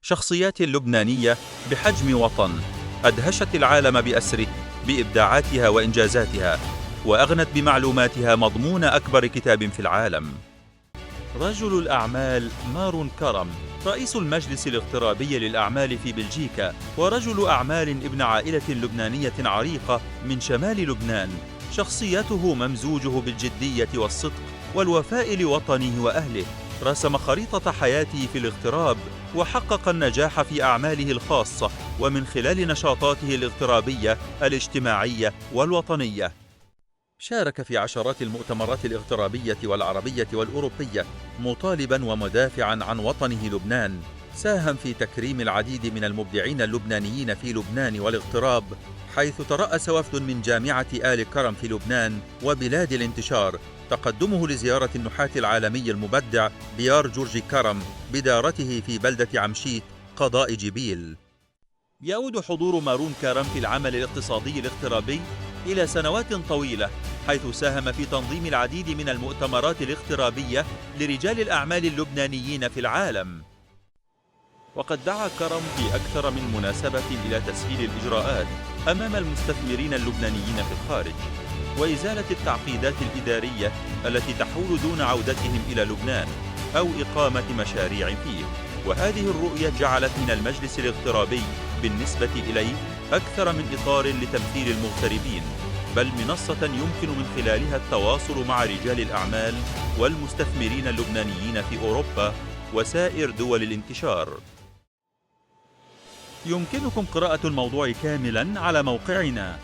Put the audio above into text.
شخصيات لبنانية بحجم وطن أدهشت العالم بأسره بإبداعاتها وإنجازاتها، وأغنت بمعلوماتها مضمون أكبر كتاب في العالم. رجل الأعمال مارون كرم، رئيس المجلس الاغترابي للأعمال في بلجيكا، ورجل أعمال ابن عائلة لبنانية عريقة من شمال لبنان. شخصيته ممزوجه بالجدية والصدق والوفاء لوطنه وأهله. رسم خريطة حياته في الاغتراب وحقق النجاح في أعماله الخاصة ومن خلال نشاطاته الاغترابية الاجتماعية والوطنية. شارك في عشرات المؤتمرات الاغترابية والعربية والأوروبية مطالباً ومدافعاً عن وطنه لبنان. ساهم في تكريم العديد من المبدعين اللبنانيين في لبنان والاغتراب، حيث ترأس وفد من جامعة آل كرم في لبنان وبلاد الانتشار تقدمه لزيارة النحات العالمي المبدع بيار جورجي كرم بدارته في بلدة عمشيت قضاء جبيل. يعود حضور مارون كرم في العمل الاقتصادي الاغترابي إلى سنوات طويلة، حيث ساهم في تنظيم العديد من المؤتمرات الاغترابية لرجال الأعمال اللبنانيين في العالم. وقد دعا كرم في أكثر من مناسبة إلى تسهيل الإجراءات أمام المستثمرين اللبنانيين في الخارج، وإزالة التعقيدات الإدارية التي تحول دون عودتهم إلى لبنان أو إقامة مشاريع فيه. وهذه الرؤية جعلت من المجلس الاغترابي بالنسبة إليه أكثر من إطار لتمثيل المغتربين، بل منصة يمكن من خلالها التواصل مع رجال الأعمال والمستثمرين اللبنانيين في أوروبا وسائر دول الانتشار. يمكنكم قراءة الموضوع كاملاً على موقعنا